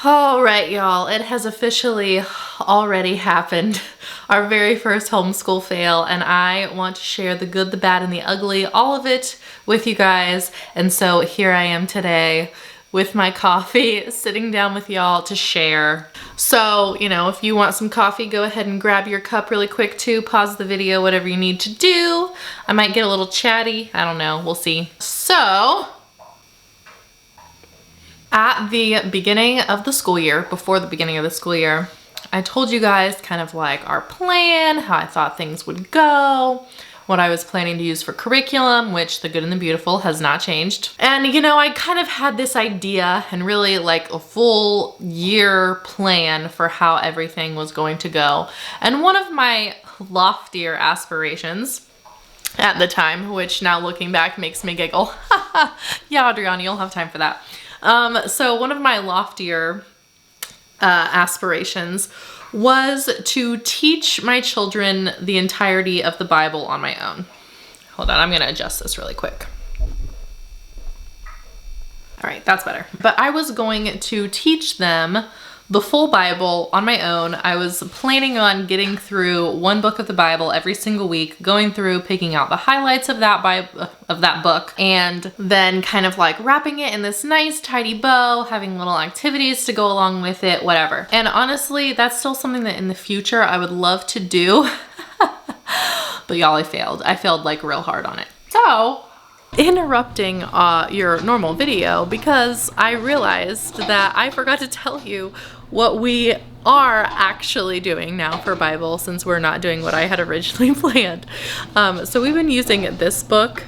All right, y'all, it has officially already happened. Our very first homeschool fail, and I want to share the good, the bad, and the ugly, all of it with you guys. And so here I am today with my coffee, sitting down with y'all to share. So, you know, if you want some coffee, go ahead and grab your cup really quick too. Pause the video, whatever you need to do. I might get a little chatty. I don't know, we'll see. So, at the beginning of the school year, before the beginning of the school year, I told you guys kind of like our plan, how I thought things would go, what I was planning to use for curriculum, which the good and the beautiful has not changed. And you know, I kind of had this idea and really like a full year plan for how everything was going to go. And one of my loftier aspirations at the time, which now looking back makes me giggle, yeah, Audriana, you'll have time for that. So one of my loftier aspirations was to teach my children the entirety of the Bible on my own. Hold on, I'm gonna adjust this really quick. All right, that's better. But I was going to teach them the full Bible on my own. I was planning on getting through one book of the Bible every single week, going through, picking out the highlights of that book, and then kind of like wrapping it in this nice tidy bow, having little activities to go along with it, whatever. And honestly, that's still something that in the future I would love to do. But y'all, I failed. I failed like real hard on it. So, interrupting your normal video because I realized that I forgot to tell you what we are actually doing now for Bible, since we're not doing what I had originally planned. So we've been using this book.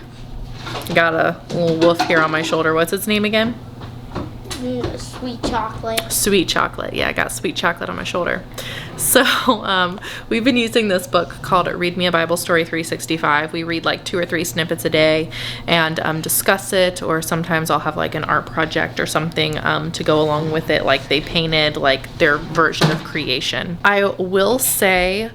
Got a little wolf here on my shoulder. What's its name again? Sweet chocolate. Sweet chocolate. Yeah, I got sweet chocolate on my shoulder. So we've been using this book called Read Me a Bible Story 365. We read like 2 or 3 snippets a day and discuss it, or sometimes I'll have like an art project or something to go along with it, like they painted like their version of creation. I will say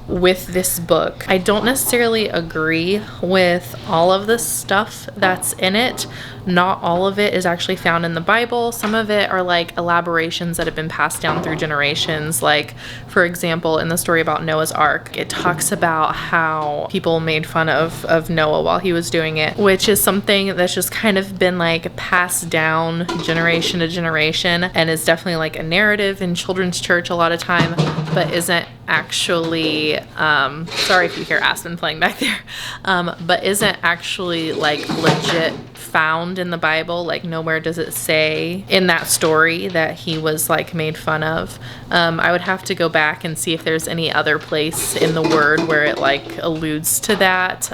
with this book, I don't necessarily agree with all of the stuff that's in it. Not all of it is actually found in the Bible. Some of it are like elaborations that have been passed down through generations. Like, for example, in the story about Noah's Ark, it talks about how people made fun of Noah while he was doing it, which is something that's just kind of been like passed down generation to generation, and is definitely like a narrative in children's church a lot of time, but isn't actually, sorry if you hear Aspen playing back there, but isn't actually like legit found in the Bible. Like nowhere does it say in that story that he was like made fun of. I would have to go back and see if there's any other place in the word where it like alludes to that.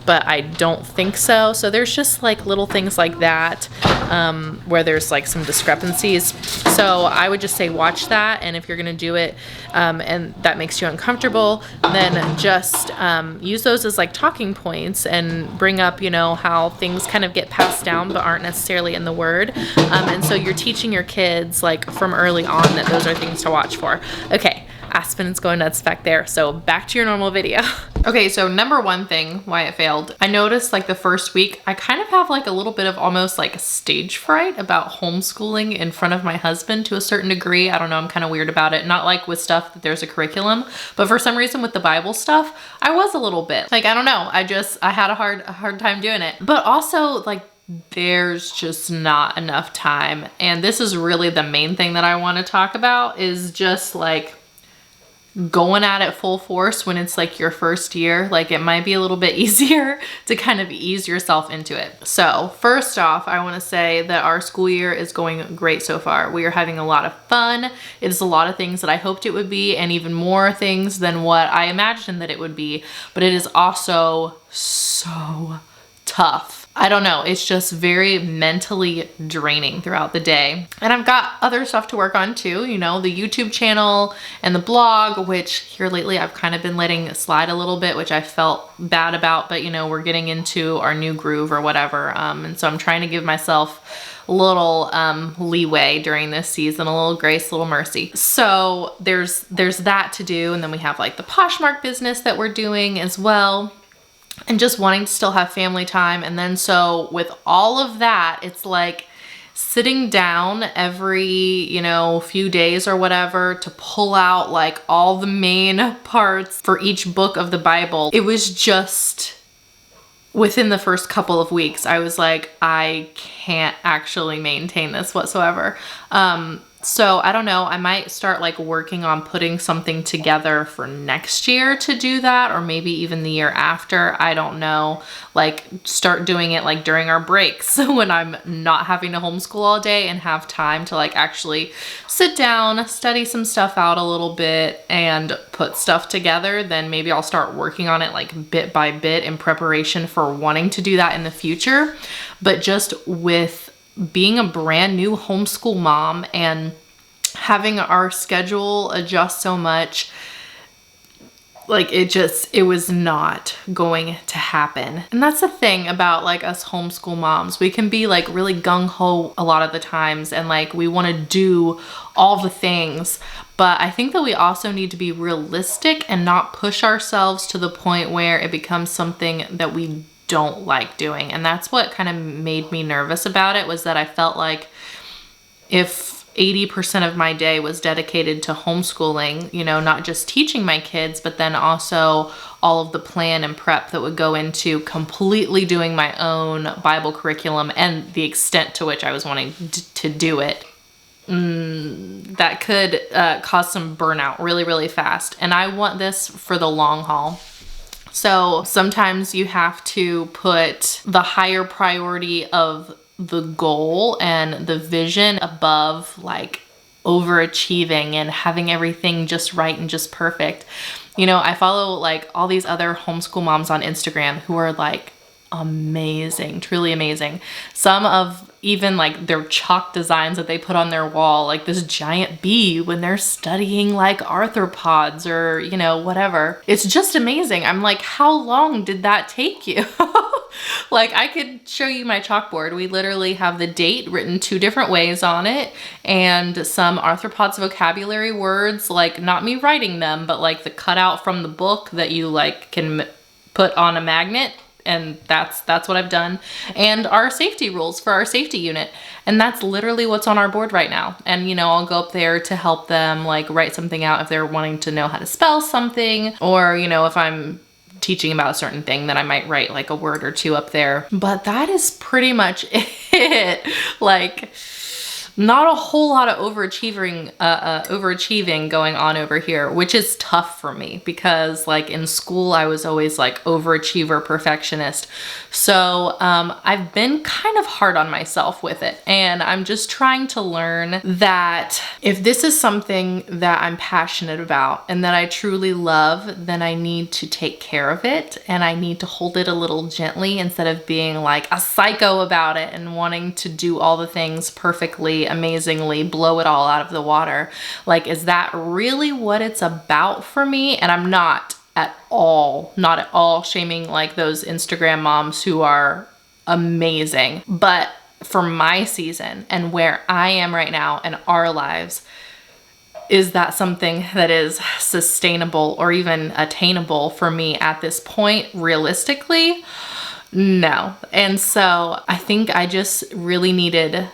But I don't think so. So there's just like little things like that where there's like some discrepancies. So I would just say watch that, and if you're gonna do it and that makes you uncomfortable, then just use those as like talking points and bring up, you know, how things kind of get passed down but aren't necessarily in the word. And so you're teaching your kids like from early on that those are things to watch for. Okay. Aspen is going nuts back there. So back to your normal video. Okay, so number one thing why it failed. I noticed like the first week, I kind of have like a little bit of almost like stage fright about homeschooling in front of my husband to a certain degree. I don't know, I'm kind of weird about it. Not like with stuff that there's a curriculum, but for some reason with the Bible stuff, I was a little bit. Like, I don't know, I had a hard time doing it. But also like, there's just not enough time. And this is really the main thing that I want to talk about, is just like going at it full force when it's like your first year. Like it might be a little bit easier to kind of ease yourself into it. So first off, I want to say that our school year is going great so far. We are having a lot of fun. It is a lot of things that I hoped it would be, and even more things than what I imagined that it would be, but it is also so tough. I don't know, it's just very mentally draining throughout the day. And I've got other stuff to work on too, you know, the YouTube channel and the blog, which here lately I've kind of been letting slide a little bit, which I felt bad about, but you know, we're getting into our new groove or whatever. And so I'm trying to give myself a little leeway during this season, a little grace, a little mercy. So there's that to do. And then we have like the Poshmark business that we're doing as well, and just wanting to still have family time. And then so with all of that, it's like sitting down every, few days or whatever to pull out like all the main parts for each book of the Bible, it was just within the first couple of weeks, I was like, I can't actually maintain this whatsoever. So I don't know, I might start like working on putting something together for next year to do that, or maybe even the year after. I don't know, like start doing it like during our breaks when I'm not having to homeschool all day and have time to like actually sit down, study some stuff out a little bit and put stuff together. Then maybe I'll start working on it like bit by bit in preparation for wanting to do that in the future. But just with being a brand new homeschool mom and having our schedule adjust so much, like it was not going to happen. And that's the thing about like us homeschool moms. We can be like really gung-ho a lot of the times and like we want to do all the things. But I think that we also need to be realistic and not push ourselves to the point where it becomes something that we don't like doing. And that's what kind of made me nervous about it, was that I felt like if 80% of my day was dedicated to homeschooling, not just teaching my kids, but then also all of the plan and prep that would go into completely doing my own Bible curriculum and the extent to which I was wanting to do it, that could cause some burnout really, really fast. And I want this for the long haul. So sometimes you have to put the higher priority of the goal and the vision above like overachieving and having everything just right and just perfect. I follow like all these other homeschool moms on Instagram who are like amazing, truly amazing. Some of even like their chalk designs that they put on their wall, like this giant bee when they're studying like arthropods or, whatever. It's just amazing. I'm like, how long did that take you? Like I could show you my chalkboard. We literally have the date written 2 different ways on it and some arthropods vocabulary words, like not me writing them, but like the cutout from the book that you like can put on a magnet. And that's what I've done. And our safety rules for our safety unit. And that's literally what's on our board right now. And, I'll go up there to help them like write something out if they're wanting to know how to spell something, or, if I'm teaching about a certain thing, then I might write like a word or 2 up there. But that is pretty much it. Like, not a whole lot of overachieving going on over here, which is tough for me because like in school, I was always like overachiever perfectionist. So I've been kind of hard on myself with it. And I'm just trying to learn that if this is something that I'm passionate about and that I truly love, then I need to take care of it and I need to hold it a little gently instead of being like a psycho about it and wanting to do all the things perfectly, amazingly, blow it all out of the water. Like, is that really what it's about for me? And I'm not at all shaming like those Instagram moms who are amazing. But for my season and where I am right now in our lives, is that something that is sustainable or even attainable for me at this point, realistically? No. And so I think I just really needed,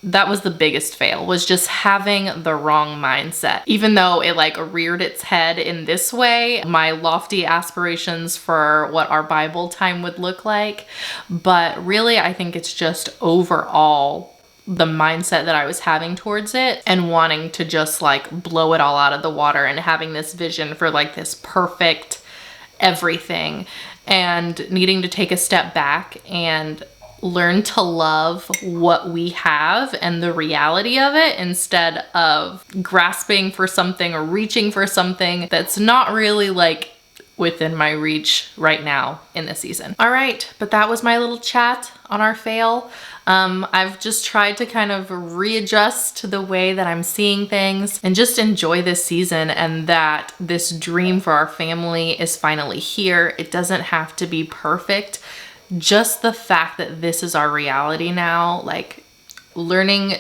that was the biggest fail, was just having the wrong mindset. Even though it like reared its head in this way, my lofty aspirations for what our Bible time would look like. But really, I think it's just overall the mindset that I was having towards it and wanting to just like blow it all out of the water and having this vision for like this perfect everything and needing to take a step back and learn to love what we have and the reality of it instead of grasping for something or reaching for something that's not really like within my reach right now in this season. All right, but that was my little chat on our fail. I've just tried to kind of readjust to the way that I'm seeing things and just enjoy this season and that this dream for our family is finally here. It doesn't have to be perfect. Just the fact that this is our reality now, like learning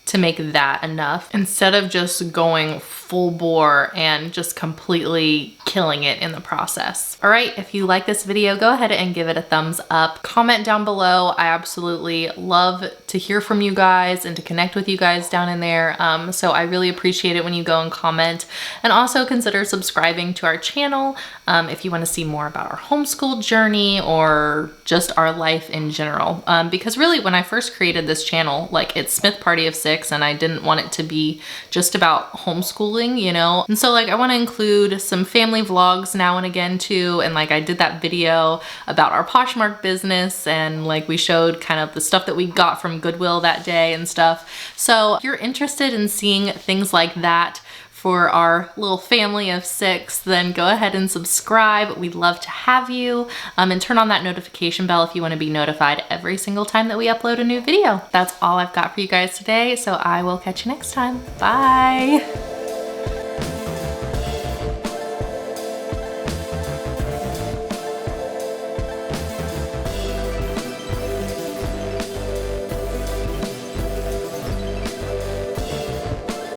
to make that enough instead of just going full full bore and just completely killing it in the process. All right, if you like this video, go ahead and give it a thumbs up. Comment down below. I absolutely love to hear from you guys and to connect with you guys down in there. So I really appreciate it when you go and comment, and also consider subscribing to our channel if you want to see more about our homeschool journey or just our life in general. Because really, when I first created this channel, like, it's Smith Party of 6, and I didn't want it to be just about homeschooling, you know? And so like, I want to include some family vlogs now and again too. And like, I did that video about our Poshmark business, and like, we showed kind of the stuff that we got from Goodwill that day and stuff. So if you're interested in seeing things like that for our little family of 6, then go ahead and subscribe. We'd love to have you. And turn on that notification bell if you want to be notified every single time that we upload a new video. That's all I've got for you guys today, so I will catch you next time. Bye.